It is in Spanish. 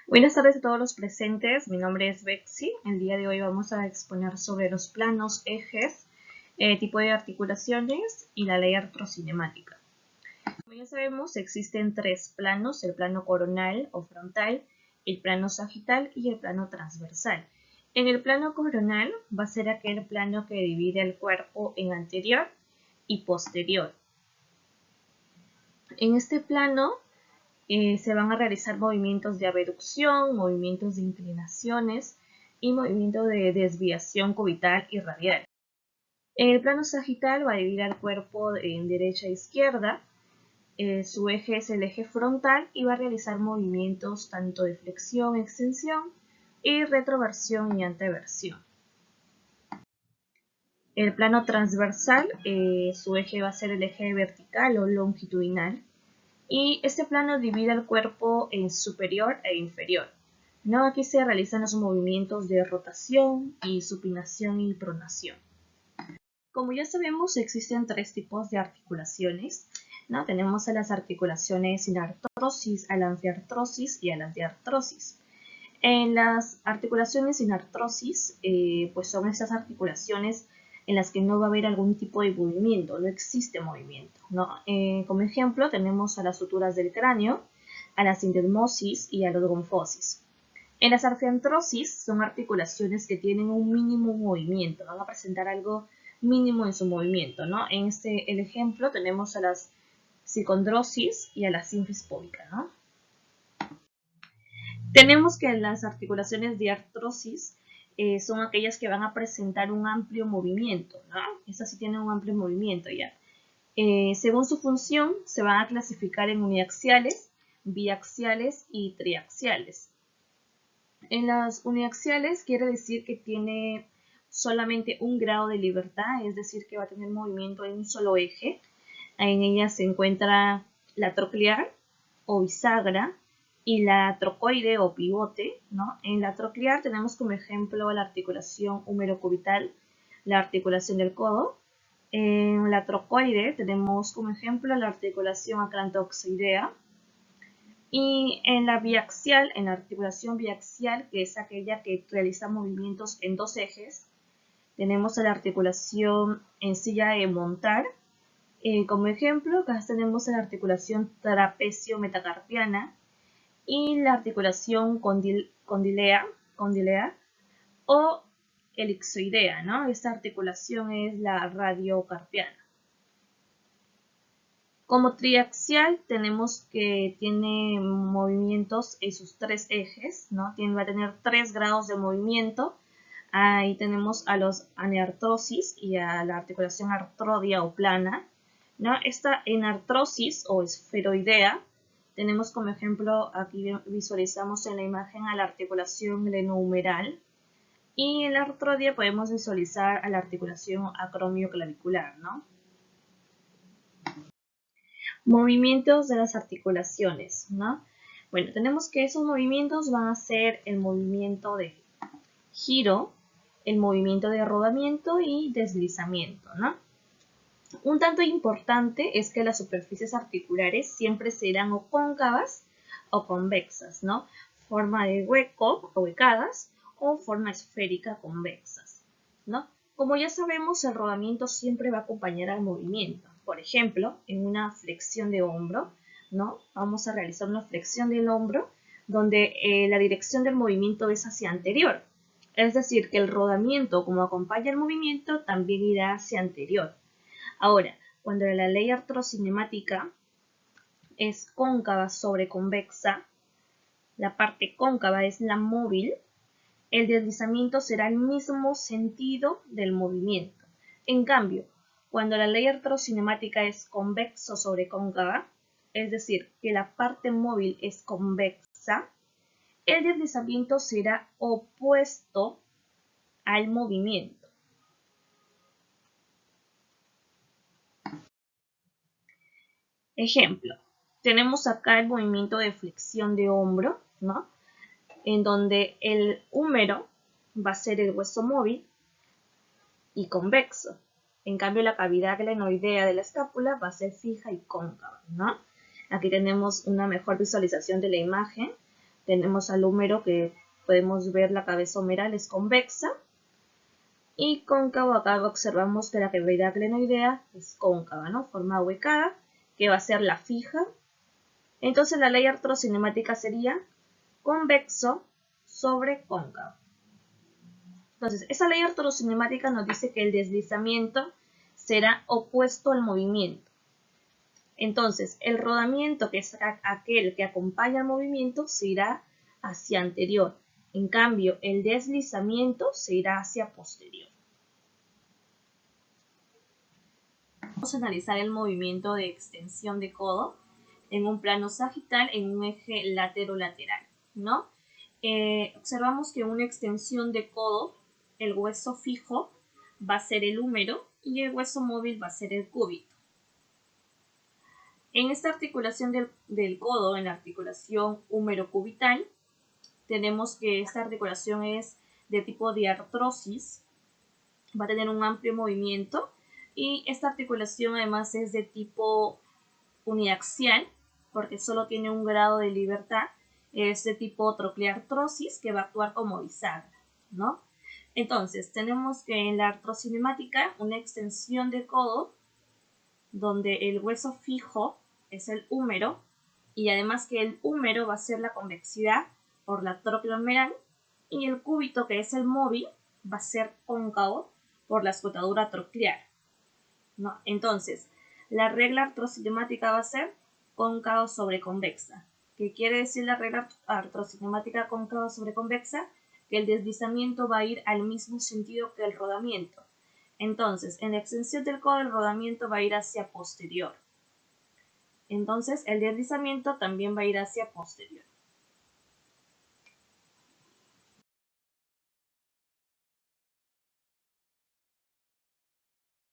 Buenas tardes a todos los presentes, mi nombre es Bexy. El día de hoy vamos a exponer sobre los planos, ejes, tipo de articulaciones y la ley artrocinemática. Como ya sabemos, existen tres planos: el plano coronal o frontal, el plano sagital y el plano transversal. En el plano coronal va a ser aquel plano que divide el cuerpo en anterior y posterior. En este plano se van a realizar movimientos de abducción, movimientos de inclinaciones y movimiento de desviación cubital y radial. En el plano sagital va a dividir el cuerpo en derecha e izquierda. Su eje es el eje frontal y va a realizar movimientos tanto de flexión, extensión y retroversión y anteversión. El plano transversal, su eje va a ser el eje vertical o longitudinal. Y este plano divide el cuerpo en superior e inferior. ¿No? Aquí se realizan los movimientos de rotación y supinación y pronación. Como ya sabemos, existen tres tipos de articulaciones, ¿no? Tenemos a las articulaciones sin artrosis, a la anfiartrosis y a las de artrosis. En las articulaciones sin artrosis, pues son esas articulaciones en las que no va a haber algún tipo de movimiento, no existe movimiento, ¿no? Como ejemplo tenemos a las suturas del cráneo, a la sindesmosis y a la gonfosis. En las arfiartrosis son articulaciones que tienen un mínimo movimiento, van a presentar algo mínimo en su movimiento, ¿no? En el ejemplo tenemos a las psicondrosis y a la sínfisis pódica, ¿no? Tenemos que las articulaciones de artrosis son aquellas que van a presentar un amplio movimiento, ¿no? Estas sí tienen un amplio movimiento ya. Según su función, se van a clasificar en uniaxiales, biaxiales y triaxiales. En las uniaxiales quiere decir que tiene solamente un grado de libertad, es decir, que va a tener movimiento en un solo eje. En ella se encuentra la troclear o bisagra y la trocoide o pivote, ¿no? En la troclear tenemos como ejemplo la articulación húmero-cubital, la articulación del codo. En la trocoide tenemos como ejemplo la articulación acrantocoxidea. Y en la biaxial, en la articulación biaxial, que es aquella que realiza movimientos en dos ejes, tenemos la articulación en silla de montar. Como ejemplo, acá tenemos la articulación trapecio-metacarpiana y la articulación condilea o elipsoidea, ¿no? Esta articulación es la radiocarpiana. Como triaxial tenemos que tiene movimientos en sus tres ejes, ¿no? Va a tener 3 grados de movimiento. Ahí tenemos a los aneartrosis y a la articulación artrodia o plana, ¿no? Esta enartrosis o esferoidea, tenemos como ejemplo, aquí visualizamos en la imagen a la articulación glenohumeral, y en la artrodia podemos visualizar a la articulación acromioclavicular, ¿no? Movimientos de las articulaciones, ¿no? Bueno, tenemos que esos movimientos van a ser el movimiento de giro, el movimiento de rodamiento y deslizamiento, ¿no? Un tanto importante es que las superficies articulares siempre serán o cóncavas o convexas, ¿no? Forma de hueco o huecadas o forma esférica convexas, ¿no? Como ya sabemos, el rodamiento siempre va a acompañar al movimiento. Por ejemplo, en una flexión de hombro, ¿no? Vamos a realizar una flexión del hombro donde la dirección del movimiento es hacia anterior. Es decir, que el rodamiento, como acompaña el movimiento, también irá hacia anterior. Ahora, cuando la ley artrocinemática es cóncava sobre convexa, la parte cóncava es la móvil, el deslizamiento será el mismo sentido del movimiento. En cambio, cuando la ley artrocinemática es convexo sobre cóncava, es decir, que la parte móvil es convexa, el deslizamiento será opuesto al movimiento. Ejemplo, tenemos acá el movimiento de flexión de hombro, ¿no? En donde el húmero va a ser el hueso móvil y convexo. En cambio, la cavidad glenoidea de la escápula va a ser fija y cóncava, ¿no? Aquí tenemos una mejor visualización de la imagen Tenemos al húmero que podemos ver la cabeza humeral es convexa. Y cóncavo, acá observamos que la cavidad glenoidea es cóncava, ¿no? Forma huecada, que va a ser la fija. Entonces la ley artrocinemática sería convexo sobre cóncavo. Entonces, esa ley artrocinemática nos dice que el deslizamiento será opuesto al movimiento. Entonces, el rodamiento, que es aquel que acompaña al movimiento, se irá hacia anterior. En cambio, el deslizamiento se irá hacia posterior. Vamos a analizar el movimiento de extensión de codo en un plano sagital en un eje laterolateral, ¿no? Observamos que en una extensión de codo, el hueso fijo va a ser el húmero y el hueso móvil va a ser el cúbito. En esta articulación del codo, en la articulación húmero-cubital, tenemos que esta articulación es de tipo de artrosis, va a tener un amplio movimiento y esta articulación además es de tipo uniaxial porque solo tiene un grado de libertad, es de tipo trocleartrosis que va a actuar como bisagra, ¿no? Entonces tenemos que en la artrocinemática una extensión de codo donde el hueso fijo es el húmero y además que el húmero va a ser la convexidad por la tróclea humeral y el cúbito, que es el móvil, va a ser cóncavo por la escotadura troclear, ¿no? Entonces, la regla artrocinemática va a ser cóncavo sobre convexa. ¿Qué quiere decir la regla artrocinemática cóncavo sobre convexa? Que el deslizamiento va a ir al mismo sentido que el rodamiento. Entonces, en la extensión del codo el rodamiento va a ir hacia posterior. Entonces, el deslizamiento también va a ir hacia posterior.